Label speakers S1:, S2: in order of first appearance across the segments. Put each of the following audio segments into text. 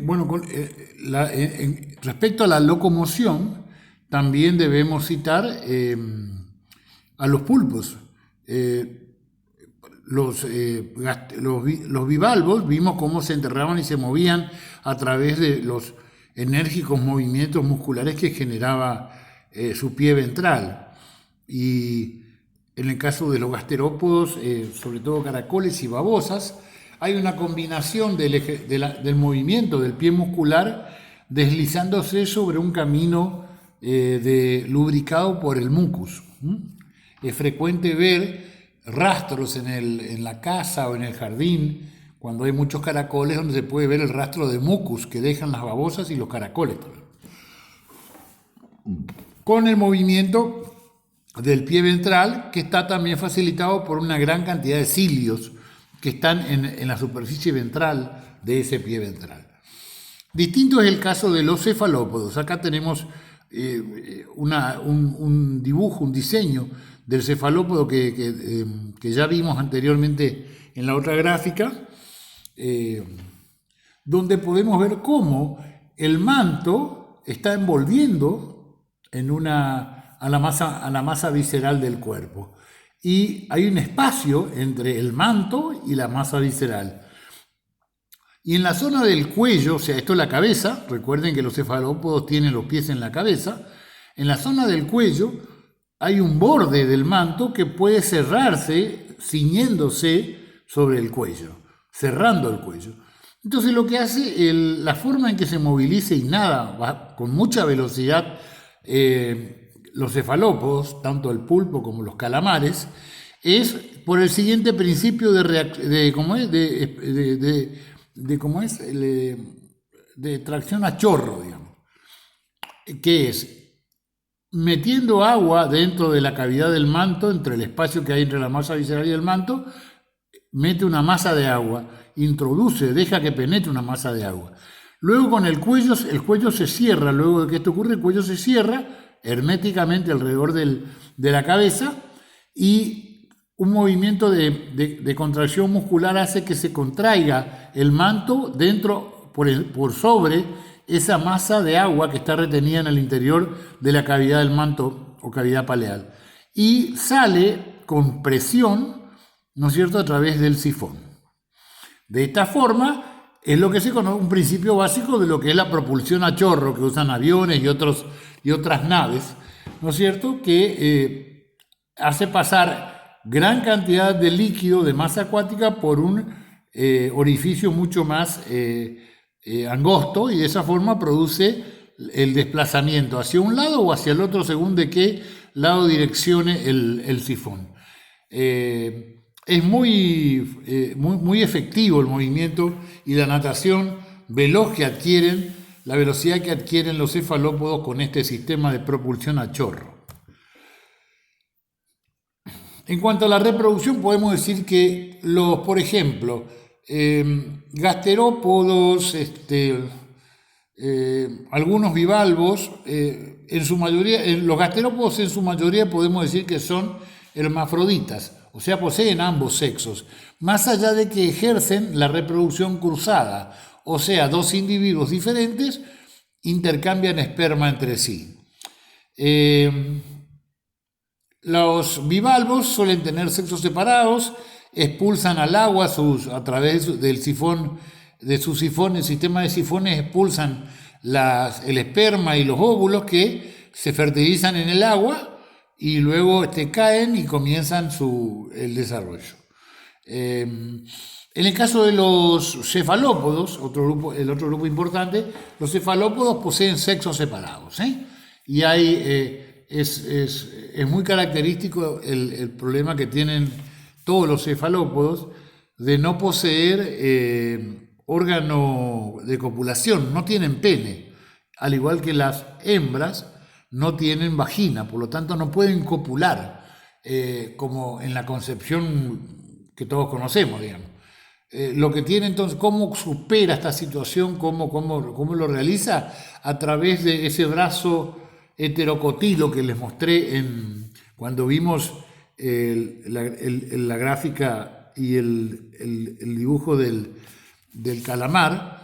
S1: Bueno, respecto a la locomoción, también debemos citar a los pulpos. Eh, los bivalvos vimos cómo se enterraban y se movían a través de los enérgicos movimientos musculares que generaba su pie ventral. Y en el caso de los gasterópodos, sobre todo caracoles y babosas, hay una combinación del movimiento del pie muscular deslizándose sobre un camino lubricado por el mucus. Es frecuente ver rastros en la casa o en el jardín, cuando hay muchos caracoles, donde se puede ver el rastro de mucus que dejan las babosas y los caracoles. Con el movimiento del pie ventral, que está también facilitado por una gran cantidad de cilios que están en la superficie ventral de ese pie ventral. Distinto es el caso de los cefalópodos. Acá tenemos un dibujo, un diseño del cefalópodo que ya vimos anteriormente en la otra gráfica, donde podemos ver cómo el manto está envolviendo a la masa visceral del cuerpo. Y hay un espacio entre el manto y la masa visceral. Y en la zona del cuello, o sea, esto es la cabeza, recuerden que los cefalópodos tienen los pies en la cabeza, en la zona del cuello hay un borde del manto que puede cerrarse ciñéndose sobre el cuello, cerrando el cuello. Entonces lo que hace, la forma en que se moviliza y nada con mucha velocidad los cefalópodos, tanto el pulpo como los calamares, es por el siguiente principio de tracción a chorro, digamos, que es metiendo agua dentro de la cavidad del manto, entre el espacio que hay entre la masa visceral y el manto, mete una masa de agua, introduce, deja que penetre una masa de agua. Luego con el cuello se cierra, luego de que esto ocurre, el cuello se cierra herméticamente alrededor de la cabeza, y un movimiento de contracción muscular hace que se contraiga el manto dentro, por sobre esa masa de agua que está retenida en el interior de la cavidad del manto o cavidad paleal. Y sale con presión, ¿no es cierto?, a través del sifón. De esta forma es lo que se conoce, un principio básico de lo que es la propulsión a chorro que usan aviones y otras naves, ¿no es cierto?, que hace pasar gran cantidad de líquido de masa acuática por un orificio mucho más angosto, y de esa forma produce el desplazamiento hacia un lado o hacia el otro según de qué lado direccione el sifón. Es muy efectivo el movimiento y la natación veloz que adquieren, la velocidad que adquieren los cefalópodos con este sistema de propulsión a chorro. En cuanto a la reproducción, podemos decir que por ejemplo, gasterópodos, algunos bivalvos, en su mayoría, los gasterópodos en su mayoría podemos decir que son hermafroditas, o sea, poseen ambos sexos, más allá de que ejercen la reproducción cruzada, o sea, dos individuos diferentes intercambian esperma entre sí. Los bivalvos suelen tener sexos separados, expulsan al agua a través del sifón, de su sifón, el sistema de sifones expulsan el esperma y los óvulos que se fertilizan en el agua y luego caen y comienzan el desarrollo. En el caso de los cefalópodos, el otro grupo importante, los cefalópodos poseen sexos separados, y es muy característico el problema que tienen todos los cefalópodos de no poseer órgano de copulación, no tienen pene, al igual que las hembras no tienen vagina, por lo tanto no pueden copular, como en la concepción que todos conocemos, digamos. Lo que tiene entonces, ¿cómo supera esta situación? ¿Cómo lo realiza? A través de ese brazo heterocotilo que les mostré cuando vimos la gráfica y el dibujo del calamar.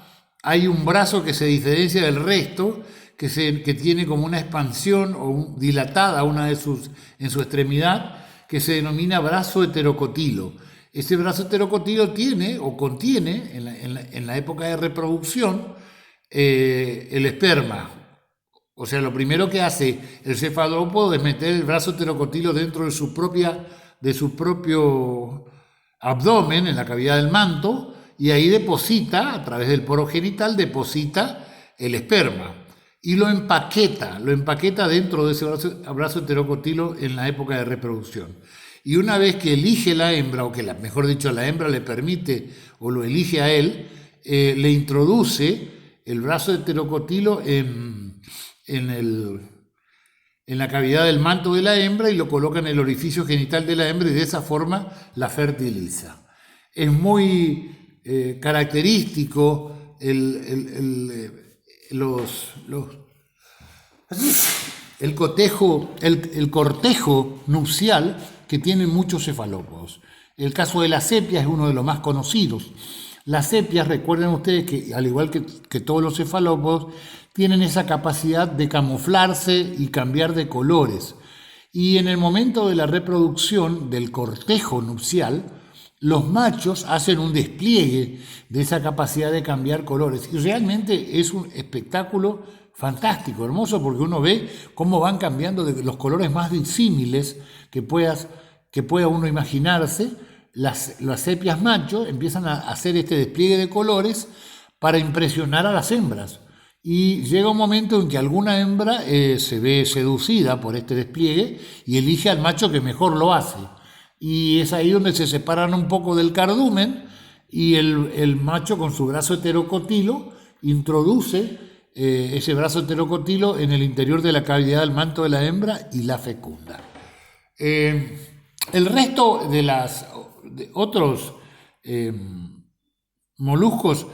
S1: hay un brazo que se diferencia del resto, que tiene como una expansión dilatada en su extremidad, que se denomina brazo heterocotilo. Ese brazo heterocotilo tiene o contiene en la época de reproducción el esperma. O sea, lo primero que hace el cefalópodo es meter el brazo heterocotilo dentro de su propio abdomen, en la cavidad del manto, y ahí deposita, a través del poro genital, deposita el esperma. Y lo empaqueta dentro de ese brazo heterocotilo en la época de reproducción. Y una vez que elige la hembra, o que mejor dicho, la hembra le permite o lo elige a él, le introduce el brazo heterocotilo en la cavidad del manto de la hembra y lo coloca en el orificio genital de la hembra y de esa forma la fertiliza. Es muy característico el cortejo nupcial que tienen muchos cefalópodos. El caso de la sepia es uno de los más conocidos. Las sepias, recuerden ustedes que al igual que todos los cefalópodos, tienen esa capacidad de camuflarse y cambiar de colores. Y en el momento de la reproducción del cortejo nupcial, los machos hacen un despliegue de esa capacidad de cambiar colores. Y realmente es un espectáculo fantástico, hermoso, porque uno ve cómo van cambiando de los colores más disímiles que pueda uno imaginarse. Las sepias machos empiezan a hacer este despliegue de colores para impresionar a las hembras. Y llega un momento en que alguna hembra se ve seducida por este despliegue y elige al macho que mejor lo hace. Y es ahí donde se separan un poco del cardumen y el macho con su brazo heterocotilo introduce ese brazo heterocotilo en el interior de la cavidad del manto de la hembra y la fecunda. El resto de otros moluscos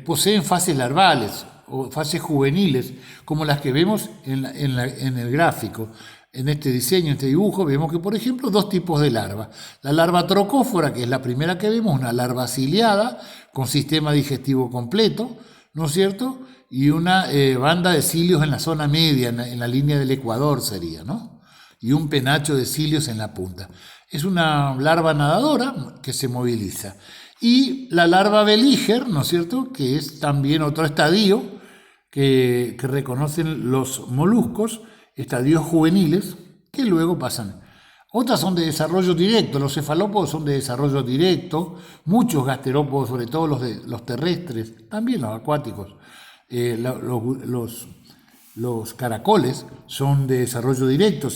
S1: poseen fases larvales o fases juveniles, como las que vemos en el gráfico. En este diseño, en este dibujo, vemos que, por ejemplo, dos tipos de larva. La larva trocófora, que es la primera que vemos, una larva ciliada con sistema digestivo completo, ¿no es cierto? Y una banda de cilios en la zona media, en la línea del ecuador sería, ¿no? Y un penacho de cilios en la punta. Es una larva nadadora que se moviliza. Y la larva belíger, ¿no es cierto?, que es también otro estadio que reconocen los moluscos, estadios juveniles, que luego pasan. Otras son de desarrollo directo, los cefalópodos son de desarrollo directo, muchos gasterópodos, sobre todo los terrestres, también los acuáticos, los caracoles son de desarrollo directo,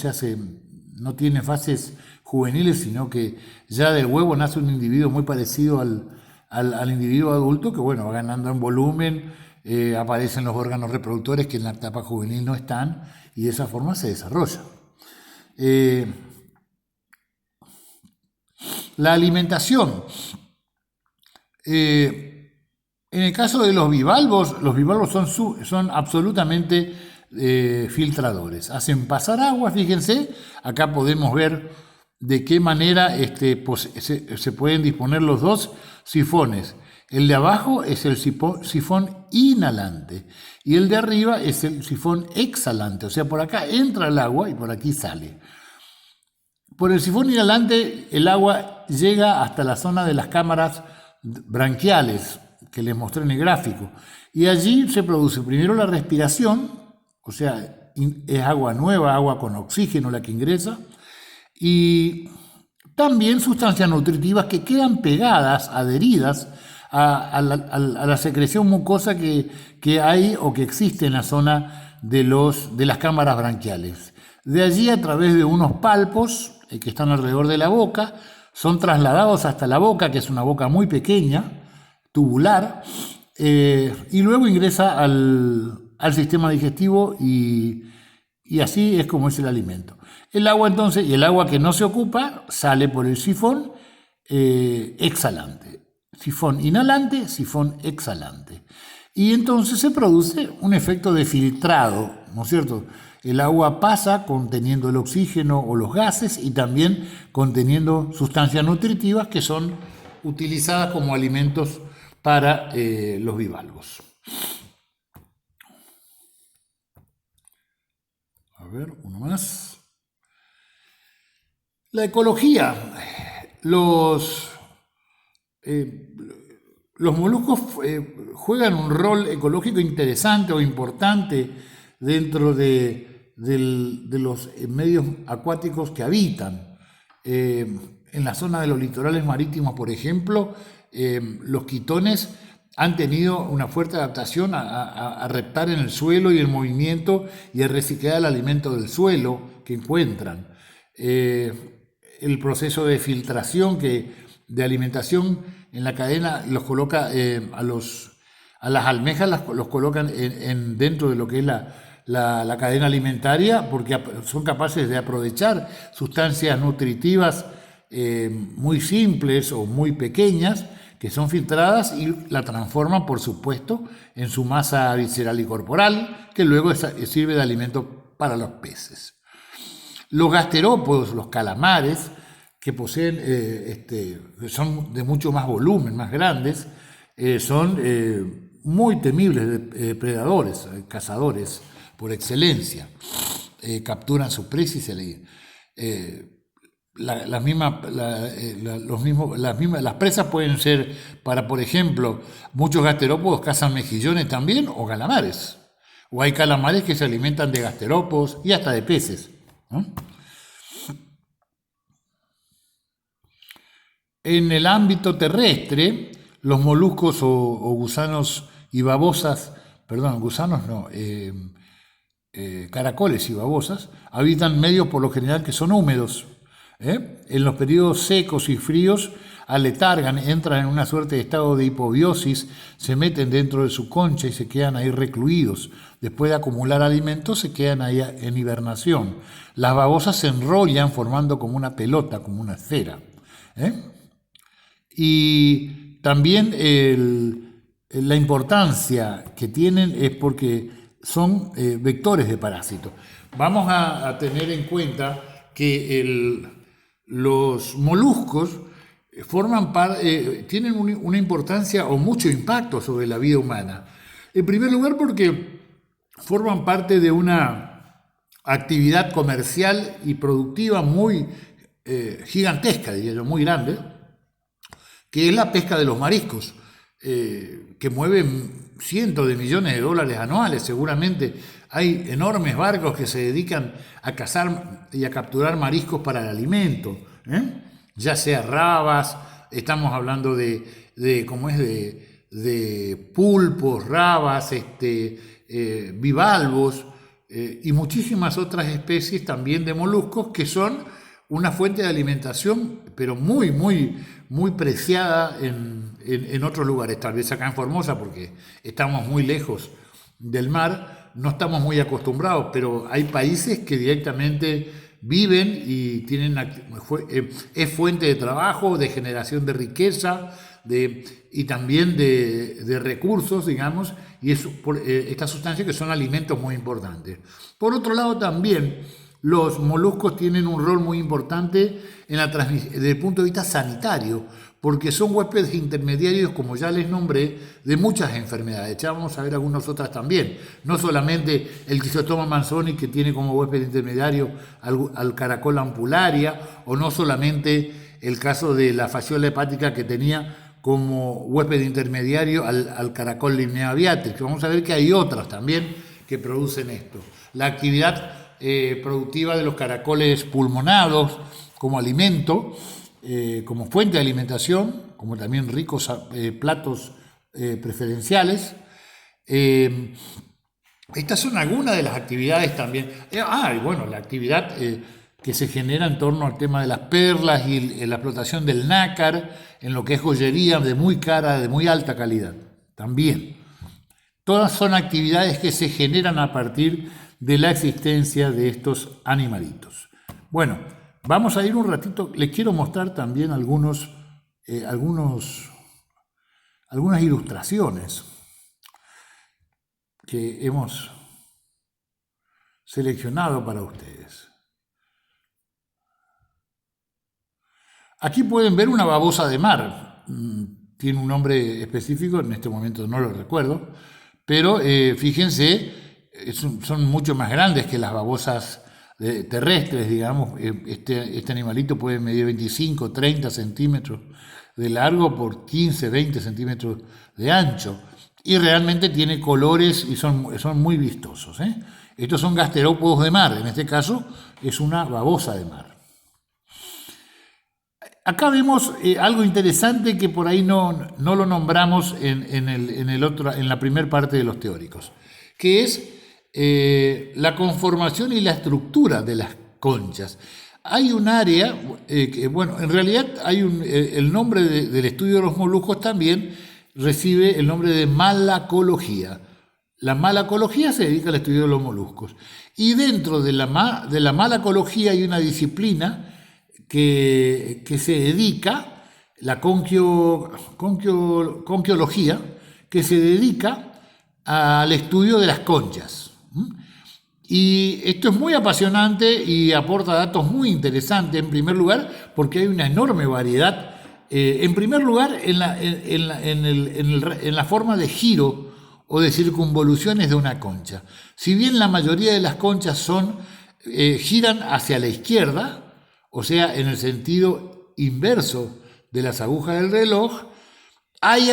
S1: no tienen fases juveniles, sino que ya del huevo nace un individuo muy parecido al individuo adulto, que bueno, va ganando en volumen, aparecen los órganos reproductores que en la etapa juvenil no están, y de esa forma se desarrolla. La alimentación. En el caso de los bivalvos son absolutamente filtradores. Hacen pasar agua, fíjense, acá podemos ver de qué manera se pueden disponer los dos sifones. El de abajo es el sifón inhalante y el de arriba es el sifón exhalante. O sea, por acá entra el agua y por aquí sale. Por el sifón inhalante el agua llega hasta la zona de las cámaras branquiales que les mostré en el gráfico. Y allí se produce primero la respiración, o sea, es agua nueva, agua con oxígeno la que ingresa, y también sustancias nutritivas que quedan pegadas, adheridas a la secreción mucosa que hay o que existe en la zona de las cámaras branquiales. De allí, a través de unos palpos que están alrededor de la boca, son trasladados hasta la boca, que es una boca muy pequeña, tubular, y luego ingresa al sistema digestivo y así es como es el alimento. El agua entonces, y el agua que no se ocupa, sale por el sifón exhalante. Sifón inhalante, sifón exhalante. Y entonces se produce un efecto de filtrado, ¿no es cierto? El agua pasa conteniendo el oxígeno o los gases y también conteniendo sustancias nutritivas que son utilizadas como alimentos para los bivalvos. A ver, uno más. La ecología. Los moluscos juegan un rol ecológico interesante o importante dentro de los medios acuáticos que habitan. En la zona de los litorales marítimos, por ejemplo, los quitones han tenido una fuerte adaptación a reptar en el suelo y el movimiento y a reciclar el alimento del suelo que encuentran. El proceso de filtración de alimentación en la cadena los coloca a las almejas los colocan dentro de lo que es la cadena alimentaria, porque son capaces de aprovechar sustancias nutritivas muy simples o muy pequeñas que son filtradas y la transforman, por supuesto, en su masa visceral y corporal, que luego sirve de alimento para los peces. Los gasterópodos, los calamares, que poseen, son de mucho más volumen, más grandes, son muy temibles depredadores, cazadores por excelencia. Capturan su presa y se le... las presas pueden ser para, por ejemplo, muchos gasterópodos cazan mejillones también o calamares. O hay calamares que se alimentan de gasterópodos y hasta de peces, ¿no? En el ámbito terrestre, los moluscos o gusanos y babosas, perdón, gusanos no, caracoles y babosas, habitan medios por lo general que son húmedos. En los periodos secos y fríos aletargan, entran en una suerte de estado de hipobiosis, se meten dentro de su concha y se quedan ahí recluidos. Después de acumular alimentos se quedan ahí en hibernación. Las babosas se enrollan formando como una pelota, como una esfera. Y también la importancia que tienen es porque son vectores de parásitos. Vamos a tener en cuenta que los moluscos tienen una importancia o mucho impacto sobre la vida humana. En primer lugar porque forman parte de una actividad comercial y productiva muy gigantesca, diría yo, muy grande, que es la pesca de los mariscos, que mueven cientos de millones de dólares anuales. Seguramente hay enormes barcos que se dedican a cazar y a capturar mariscos para el alimento, ya sea rabas, estamos hablando de pulpos, rabas, bivalvos y muchísimas otras especies también de moluscos que son una fuente de alimentación, pero muy, muy, muy preciada en otros lugares, tal vez acá en Formosa, porque estamos muy lejos del mar, no estamos muy acostumbrados, pero hay países que directamente viven y es fuente de trabajo, de generación de riqueza y también de recursos, digamos, y estas sustancias que son alimentos muy importantes. Por otro lado, también los moluscos tienen un rol muy importante desde el punto de vista sanitario, porque son huéspedes intermediarios, como ya les nombré, de muchas enfermedades. Ya vamos a ver algunas otras también. No solamente el Chrysostoma manzoni, que tiene como huésped intermediario al caracol ampularia, o no solamente el caso de la fasciola hepática, que tenía como huésped intermediario al caracol Limnaea aviatrix. Vamos a ver que hay otras también que producen esto. La actividad productiva de los caracoles pulmonados como alimento, como fuente de alimentación, como también ricos platos preferenciales. Estas son algunas de las actividades también. Y bueno, la actividad que se genera en torno al tema de las perlas y la explotación del nácar, en lo que es joyería de muy cara, de muy alta calidad, también. Todas son actividades que se generan a partir de la existencia de estos animalitos. Bueno, vamos a ir un ratito. Les quiero mostrar también algunas ilustraciones que hemos seleccionado para ustedes. Aquí pueden ver una babosa de mar. tiene un nombre específico, en este momento no lo recuerdo, pero fíjense, son mucho más grandes que las babosas terrestres, digamos. Este animalito puede medir 25, 30 centímetros de largo por 15, 20 centímetros de ancho. Y realmente tiene colores y son muy vistosos, ¿eh? Estos son gasterópodos de mar, en este caso es una babosa de mar. Acá vemos algo interesante que por ahí no lo nombramos en la primera parte de los teóricos, que es la conformación y la estructura de las conchas. Hay un área, bueno, en realidad hay el nombre del estudio de los moluscos también recibe el nombre de malacología. La malacología se dedica al estudio de los moluscos. Y dentro de la malacología hay una disciplina que se dedica, la conquiología, que se dedica al estudio de las conchas. Y esto es muy apasionante y aporta datos muy interesantes, en primer lugar, porque hay una enorme variedad. En primer lugar, en la forma de giro o de circunvoluciones de una concha. Si bien la mayoría de las conchas giran hacia la izquierda, o sea, en el sentido inverso de las agujas del reloj, hay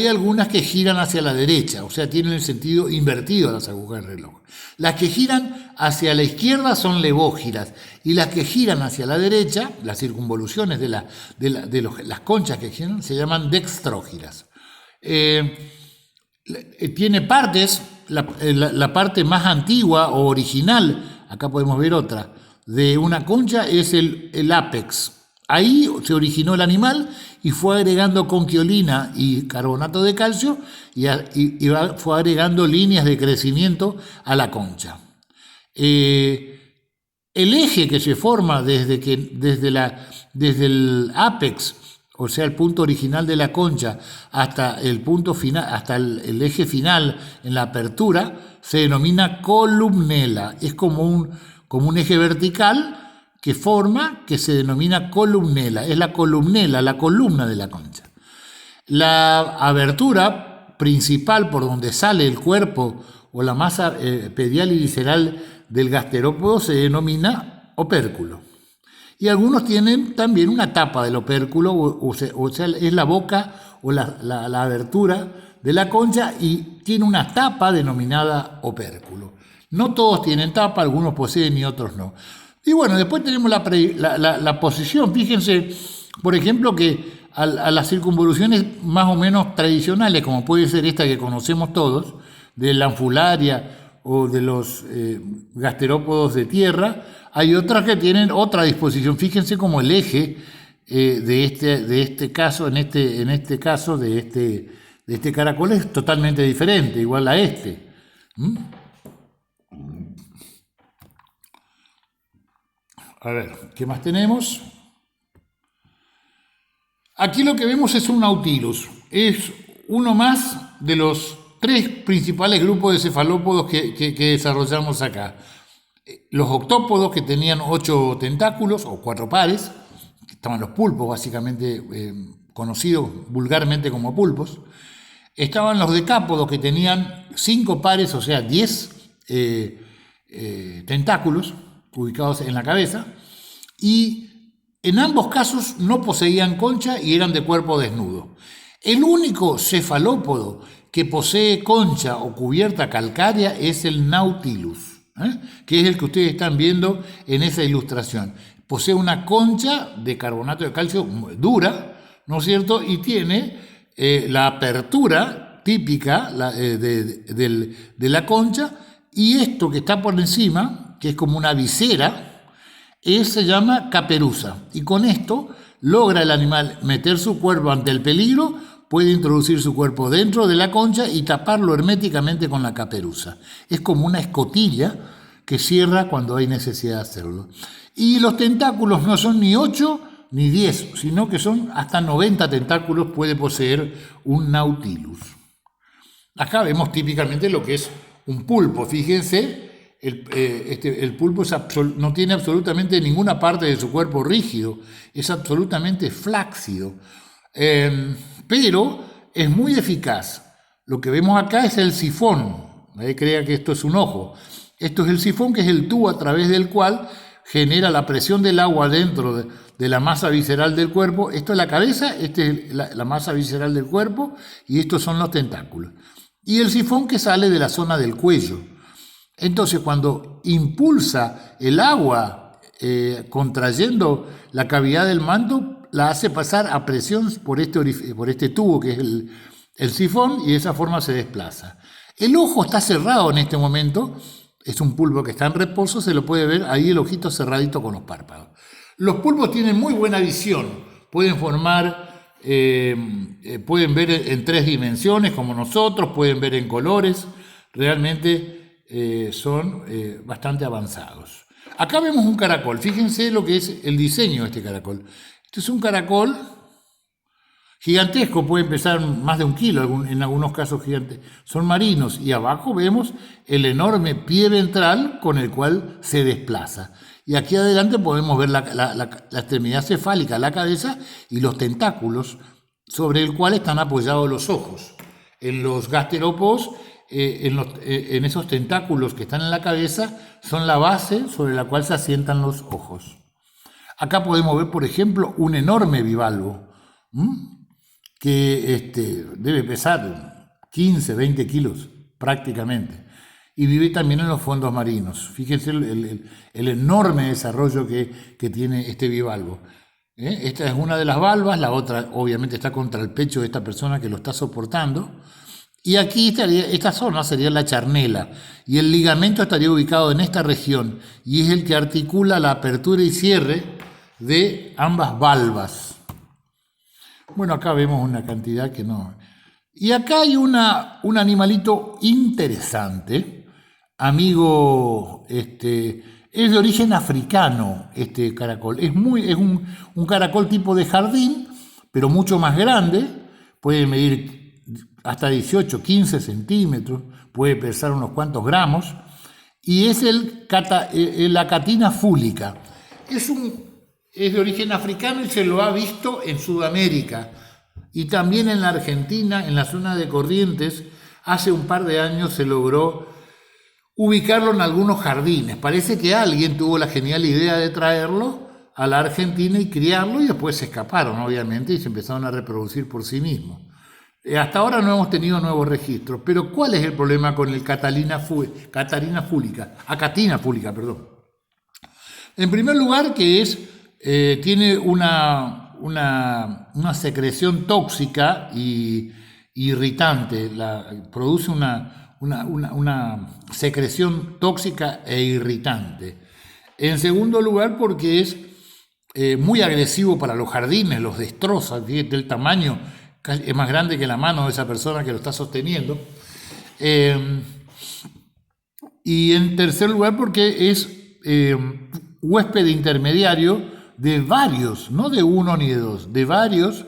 S1: algunas que giran hacia la derecha, o sea, tienen el sentido invertido de las agujas del reloj. Las que giran hacia la izquierda son levógiras, y las que giran hacia la derecha, las circunvoluciones de las conchas que giran, se llaman dextrógiras. Tiene partes, la parte más antigua o original, acá podemos ver otra, de una concha es el ápex. Ahí se originó el animal y fue agregando conquiolina y carbonato de calcio y fue agregando líneas de crecimiento a la concha. El eje que se forma desde el ápex, o sea, el punto original de la concha, hasta el punto final, hasta el eje final en la apertura, se denomina columnela. Es como un eje vertical que se denomina columnela. Es la columnela, la columna de la concha. La abertura principal por donde sale el cuerpo o la masa pedial y visceral del gasterópodo se denomina opérculo. Y algunos tienen también una tapa del opérculo, o sea, es la boca o la abertura de la concha y tiene una tapa denominada opérculo. No todos tienen tapa, algunos poseen y otros no. Y bueno, después tenemos la posición. Fíjense, por ejemplo, que a las circunvoluciones más o menos tradicionales, como puede ser esta que conocemos todos, de la anfularia o de los gasterópodos de tierra, hay otras que tienen otra disposición. Fíjense como el eje de este caracol es totalmente diferente, igual a este. A ver, ¿qué más tenemos? Aquí lo que vemos es un Nautilus. Es uno más de los 3 principales grupos de cefalópodos que desarrollamos acá. Los octópodos, que tenían 8 tentáculos o 4 pares, que estaban los pulpos, básicamente conocidos vulgarmente como pulpos. Estaban los decápodos, que tenían 5 pares, o sea, 10 tentáculos ubicados en la cabeza, y en ambos casos no poseían concha y eran de cuerpo desnudo. El único cefalópodo que posee concha o cubierta calcárea es el Nautilus, que es el que ustedes están viendo en esa ilustración. Posee una concha de carbonato de calcio dura, ¿no es cierto? Y tiene la apertura típica de la concha, y esto que está por encima, que es como una visera, se llama caperuza. Y con esto logra el animal meter su cuerpo ante el peligro, puede introducir su cuerpo dentro de la concha y taparlo herméticamente con la caperuza. Es como una escotilla que cierra cuando hay necesidad de hacerlo. Y los tentáculos no son ni 8 ni 10, sino que son hasta 90 tentáculos puede poseer un Nautilus. Acá vemos típicamente lo que es un pulpo. Fíjense, el pulpo no tiene absolutamente ninguna parte de su cuerpo rígido, es absolutamente flácido. Pero es muy eficaz. Lo que vemos acá es el sifón. Nadie crea que esto es un ojo. Esto es el sifón, que es el tubo a través del cual genera la presión del agua dentro de la masa visceral del cuerpo. Esto es la cabeza, esta es la masa visceral del cuerpo y estos son los tentáculos. Y el sifón que sale de la zona del cuello. Entonces, cuando impulsa el agua contrayendo la cavidad del manto, la hace pasar a presión por este tubo que es el sifón, y de esa forma se desplaza. El ojo está cerrado en este momento, es un pulpo que está en reposo, se lo puede ver ahí el ojito cerradito con los párpados. Los pulpos tienen muy buena visión, pueden ver en 3 dimensiones como nosotros, pueden ver en colores, realmente son bastante avanzados. Acá vemos un caracol, fíjense lo que es el diseño de este caracol. Este es un caracol gigantesco, puede pesar más de 1 kilo, en algunos casos gigantes. Son marinos, y abajo vemos el enorme pie ventral con el cual se desplaza. Y aquí adelante podemos ver la extremidad cefálica, la cabeza y los tentáculos sobre el cual están apoyados los ojos. En los gasterópodos, en esos tentáculos que están en la cabeza, son la base sobre la cual se asientan los ojos. Acá podemos ver, por ejemplo, un enorme bivalvo, que debe pesar 15, 20 kilos prácticamente, y vive también en los fondos marinos. Fíjense el enorme desarrollo que tiene este bivalvo. Esta es una de las valvas, la otra obviamente está contra el pecho de esta persona que lo está soportando, y aquí esta zona sería la charnela, y el ligamento estaría ubicado en esta región, y es el que articula la apertura y cierre de ambas valvas. Bueno, acá vemos una cantidad que no. Y acá hay un animalito interesante, amigo, es de origen africano este caracol. Es un caracol tipo de jardín, pero mucho más grande, puede medir hasta 18, 15 centímetros, puede pesar unos cuantos gramos, y es la Acatina fulica. Es de origen africano y se lo ha visto en Sudamérica y también en la Argentina, en la zona de Corrientes. Hace un par de años se logró ubicarlo en algunos jardines. Parece que alguien tuvo la genial idea de traerlo a la Argentina y criarlo, y después se escaparon, obviamente, y se empezaron a reproducir por sí mismos. Hasta ahora no hemos tenido nuevos registros, pero ¿cuál es el problema con el Acatina fulica? En primer lugar, que tiene una secreción tóxica y irritante, produce una secreción tóxica e irritante. En segundo lugar, porque es muy agresivo para los jardines, los destroza, fíjate el tamaño, es más grande que la mano de esa persona que lo está sosteniendo. Y en tercer lugar, porque es huésped intermediario de varios, no de uno ni de dos, de varias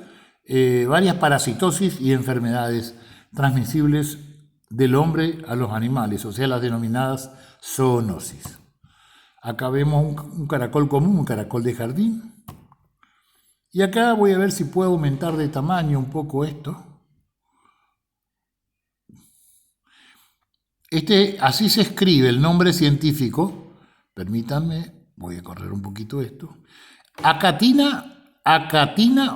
S1: parasitosis y enfermedades transmisibles del hombre a los animales, o sea, las denominadas zoonosis. Acá vemos un caracol común, un caracol de jardín. Y acá voy a ver si puedo aumentar de tamaño un poco esto. Así se escribe el nombre científico. Permítanme, voy a correr un poquito esto. Acatina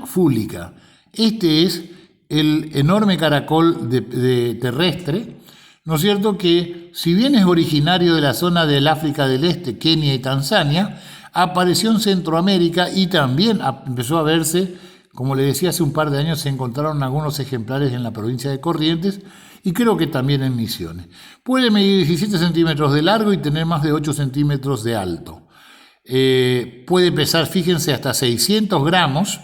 S1: fulica. Este es el enorme caracol terrestre, ¿no es cierto?, que si bien es originario de la zona del África del Este, Kenia y Tanzania, apareció en Centroamérica y también empezó a verse, como le decía, hace un par de años se encontraron algunos ejemplares en la provincia de Corrientes y creo que también en Misiones. Puede medir 17 centímetros de largo y tener más de 8 centímetros de alto. Puede pesar, fíjense, hasta 600 gramos,